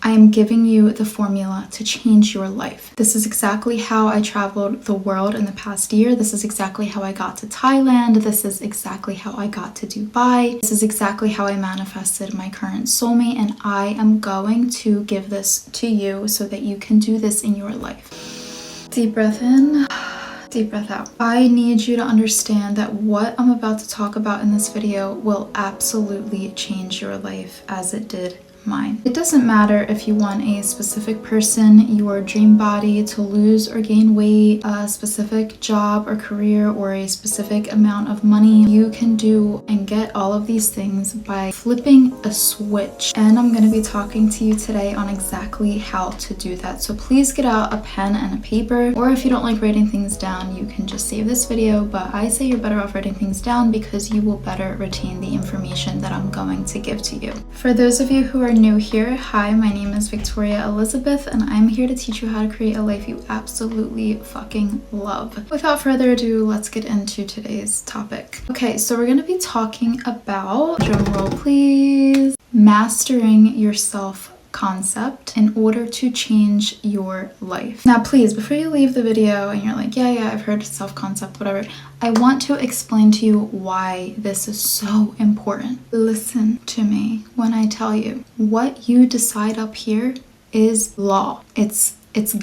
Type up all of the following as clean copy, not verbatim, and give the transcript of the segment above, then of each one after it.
I am giving you the formula to change your life. This is exactly how I traveled the world in the past year. This is exactly how I got to Thailand. This is exactly how I got to Dubai. This is exactly how I manifested my current soulmate, and I am going to give this to you so that you can do this in your life. Deep breath in. Deep breath out. I need you to understand that what I'm about to talk about in this video will absolutely change your life as it did mine. It doesn't matter if you want a specific person, your dream body, to lose or gain weight, a specific job or career, or a specific amount of money. You can do and get all of these things by flipping a switch. And I'm going to be talking to you today on exactly how to do that. So please get out a pen and a paper, or if you don't like writing things down, you can just save this video, but I say you're better off writing things down because you will better retain the information that I'm going to give to you. For those of you who are new here, hi, my name is Victoria Elizabeth, and I'm here to teach you how to create a life you absolutely fucking love. Without further ado, let's get into today's topic. Okay, so we're going to be talking about, drum roll please, mastering your self-concept in order to change your life. Now please, before you leave the video and you're like, yeah, I've heard self-concept, whatever, I want to explain to you why this is so important. Listen to me when I tell you, what you decide up here is law. It's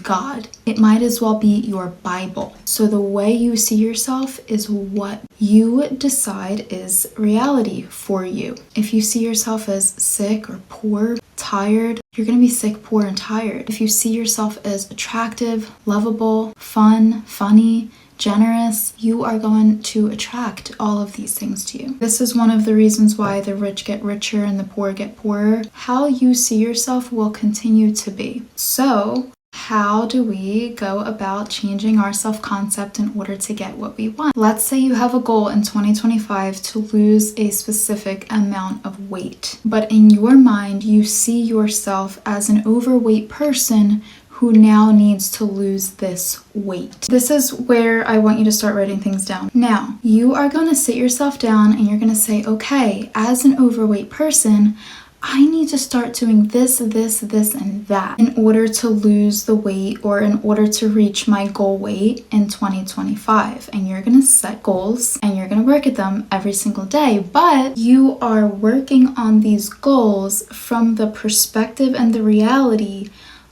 God. It might as well be your Bible. So the way you see yourself is what you decide is reality for you. If you see yourself as sick or poor, tired, you're going to be sick, poor, and tired. If you see yourself as attractive, lovable, fun, funny, generous, you are going to attract all of these things to you. This is one of the reasons why the rich get richer and the poor get poorer. How you see yourself will continue to be. So, how do we go about changing our self-concept in order to get what we want? Let's say you have a goal in 2025 to lose a specific amount of weight, but in your mind, you see yourself as an overweight person who now needs to lose this weight. This is where I want you to start writing things down. Now, you are going to sit yourself down and you're going to say, okay, as an overweight person, I need to start doing this, and that in order to lose the weight or in order to reach my goal weight in 2025. And you're going to set goals and you're going to work at them every single day. But you are working on these goals from the perspective and the reality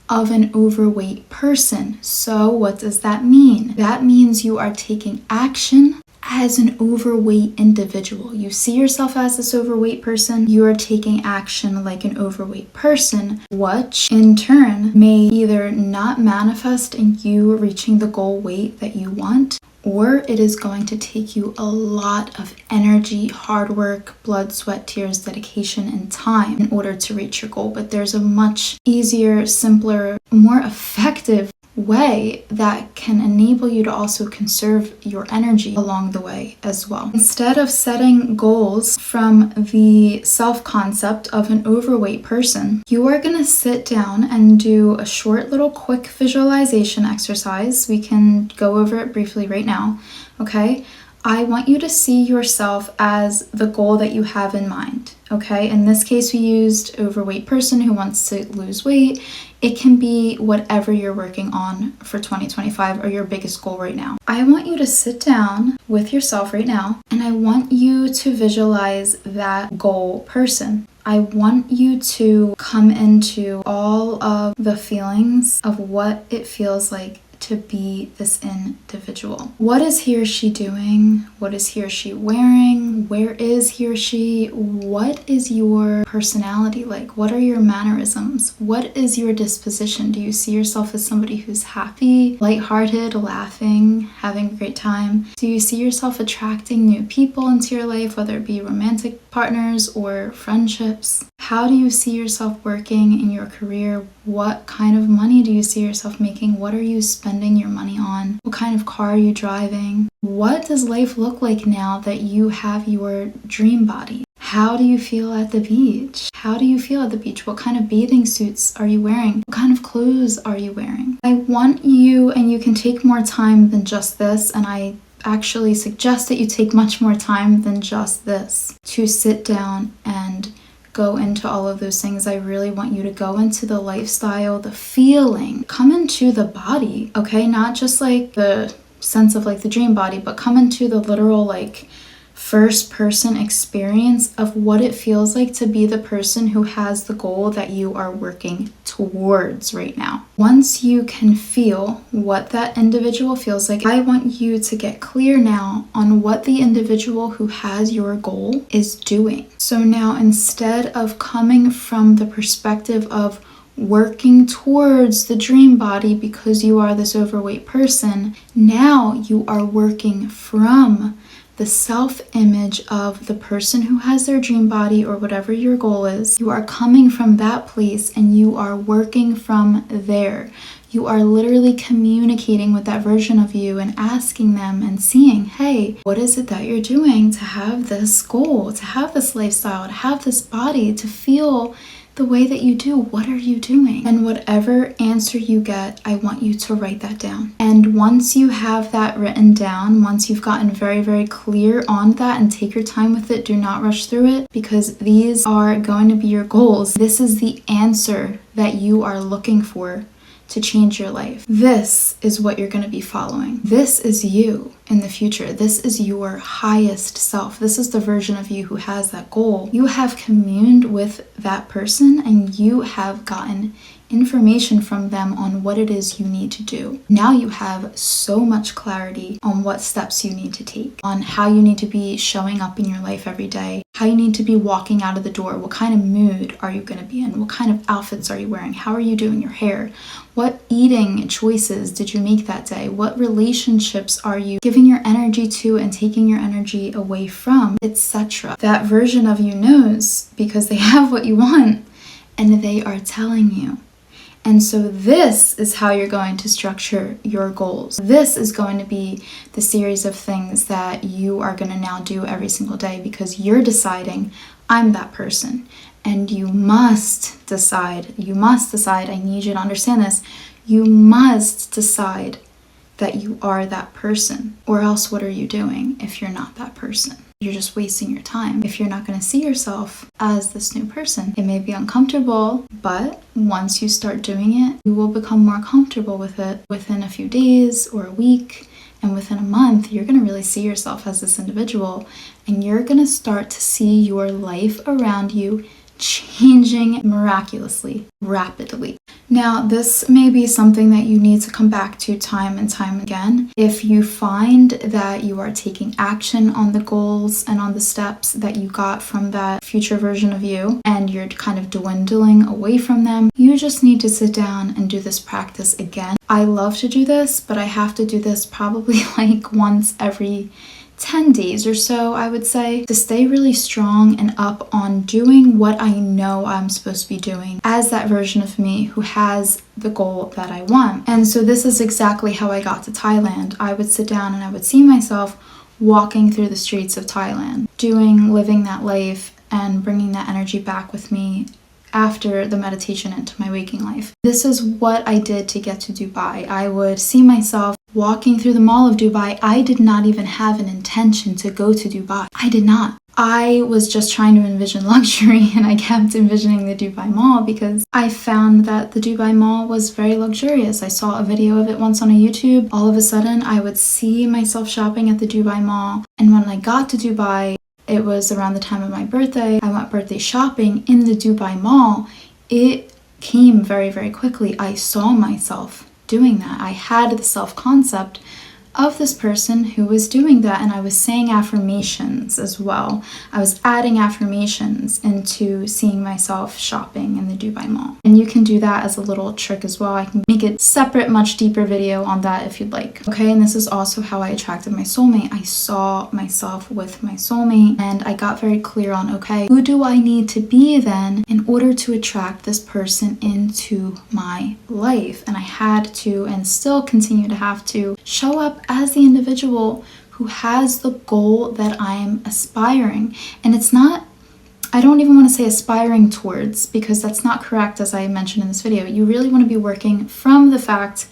of an overweight person. So what does that mean? That means you are taking action as an overweight individual. You see yourself as this overweight person, you are taking action like an overweight person, which in turn may either not manifest in you reaching the goal weight that you want, or it is going to take you a lot of energy, hard work, blood, sweat, tears, dedication, and time in order to reach your goal. But there's a much easier, simpler, more effective way that can enable you to also conserve your energy along the way as well. Instead of setting goals from the self-concept of an overweight person, you are going to sit down and do a short little quick visualization exercise. We can go over it briefly right now, okay? I want you to see yourself as the goal that you have in mind, okay? In this case, we used overweight person who wants to lose weight. It can be whatever you're working on for 2025 or your biggest goal right now. I want you to sit down with yourself right now, and I want you to visualize that goal person. I want you to come into all of the feelings of what it feels like to be this individual. What is he or she doing? What is he or she wearing? Where is he or she? What is your personality like? What are your mannerisms? What is your disposition? Do you see yourself as somebody who's happy, lighthearted, laughing, having a great time? Do you see yourself attracting new people into your life, whether it be romantic partners or friendships? How do you see yourself working in your career? What kind of money do you see yourself making? What are you spending your money on? What kind of car are you driving? What does life look like now that you have your dream body? How do you feel at the beach? How do you feel at the beach? What kind of bathing suits are you wearing? What kind of clothes are you wearing? I want you, and you can take more time than just this, and I actually suggest that you take much more time than just this, to sit down and go into all of those things. I really want you to go into the lifestyle, the feeling, come into the body, okay? Not just like the sense of like the dream body, but come into the literal like first person experience of what it feels like to be the person who has the goal that you are working towards right now. Once you can feel what that individual feels like, I want you to get clear now on what the individual who has your goal is doing. So now, instead of coming from the perspective of working towards the dream body because you are this overweight person, now you are working from the self-image of the person who has their dream body or whatever your goal is. You are coming from that place and you are working from there. You are literally communicating with that version of you and asking them and seeing, hey, what is it that you're doing to have this goal, to have this lifestyle, to have this body, to feel the way that you do? What are you doing? And whatever answer you get, I want you to write that down. And once you have that written down, once you've gotten very, very clear on that, and take your time with it, do not rush through it, because these are going to be your goals. This is the answer that you are looking for to change your life. This is what you're going to be following. This is you in the future. This is your highest self. This is the version of you who has that goal. You have communed with that person and you have gotten information from them on what it is you need to do. Now you have so much clarity on what steps you need to take, on how you need to be showing up in your life every day, how you need to be walking out of the door, what kind of mood are you going to be in, what kind of outfits are you wearing, how are you doing your hair, what eating choices did you make that day, what relationships are you giving your energy to and taking your energy away from, etc. That version of you knows because they have what you want and they are telling you. And so this is how you're going to structure your goals. This is going to be the series of things that you are going to now do every single day, because you're deciding, I'm that person. And you must decide, I need you to understand this, you must decide that you are that person. Or else what are you doing if you're not that person? You're just wasting your time if you're not going to see yourself as this new person. It may be uncomfortable, but once you start doing it, you will become more comfortable with it within a few days or a week. And within a month, you're going to really see yourself as this individual. And you're going to start to see your life around you changing miraculously, rapidly. Now, this may be something that you need to come back to time and time again. If you find that you are taking action on the goals and on the steps that you got from that future version of you, and you're kind of dwindling away from them, you just need to sit down and do this practice again. I love to do this, but I have to do this probably like once every 10 days or so, I would say, to stay really strong and up on doing what I know I'm supposed to be doing as that version of me who has the goal that I want. And so this is exactly how I got to Thailand. I would sit down and I would see myself walking through the streets of Thailand, living that life and bringing that energy back with me after the meditation into my waking life. This is what I did to get to Dubai. I would see myself walking through the mall of Dubai. I did not even have an intention to go to Dubai. I did not. I was just trying to envision luxury, and I kept envisioning the Dubai Mall because I found that the Dubai Mall was very luxurious. I saw a video of it once on a YouTube. All of a sudden, I would see myself shopping at the Dubai Mall. And when I got to Dubai, it was around the time of my birthday. I went birthday shopping in the Dubai Mall. It came very, very quickly. I saw myself doing that. I had the self-concept of this person who was doing that, and I was saying affirmations as well. I was adding affirmations into seeing myself shopping in the Dubai Mall. And you can do that as a little trick as well. I can make a separate, much deeper video on that if you'd like. Okay, and this is also how I attracted my soulmate. I saw myself with my soulmate, and I got very clear on, okay, who do I need to be then in order to attract this person into my life? And I had to, and still continue to have to, show up as the individual who has the goal that I am aspiring. And it's not, I don't even want to say aspiring towards, because that's not correct, as I mentioned in this video. You really want to be working from the fact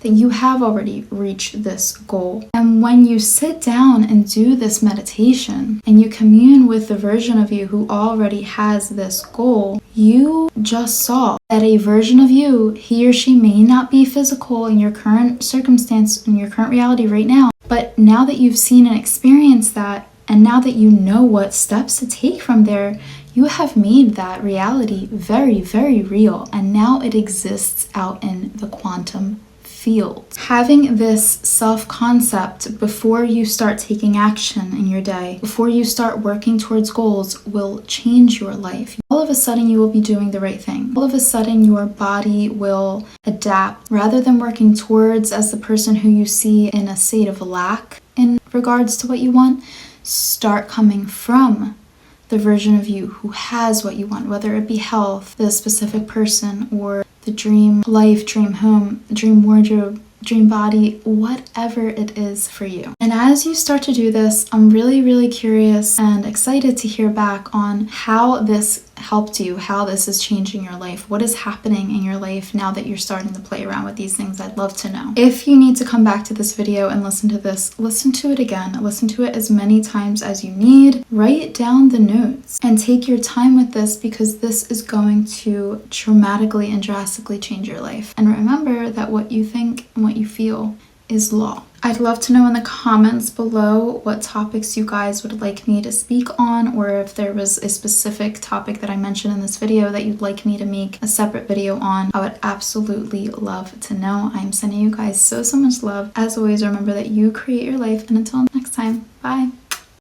that you have already reached this goal. And when you sit down and do this meditation and you commune with the version of you who already has this goal, you just saw that a version of you, he or she may not be physical in your current circumstance, in your current reality right now, but now that you've seen and experienced that, and now that you know what steps to take from there, you have made that reality very, very real, and now it exists out in the quantum field. Having this self-concept before you start taking action in your day, before you start working towards goals, will change your life. All of a sudden you will be doing the right thing. All of a sudden your body will adapt. Rather than working towards as the person who you see in a state of lack in regards to what you want, start coming from the version of you who has what you want, whether it be health, the specific person, or the dream life, dream home, dream wardrobe, dream body, whatever it is for you. And as you start to do this, I'm really, really curious and excited to hear back on how this helped you, how this is changing your life, what is happening in your life now that you're starting to play around with these things. I'd love to know. If you need to come back to this video and listen to this, listen to it again. Listen to it as many times as you need. Write down the notes and take your time with this, because this is going to dramatically and drastically change your life. And remember that what you think and what you feel is law. I'd love to know in the comments below what topics you guys would like me to speak on, or if there was a specific topic that I mentioned in this video that you'd like me to make a separate video on. I would absolutely love to know. I'm sending you guys so much love. As always, remember that you create your life, and until next time, bye.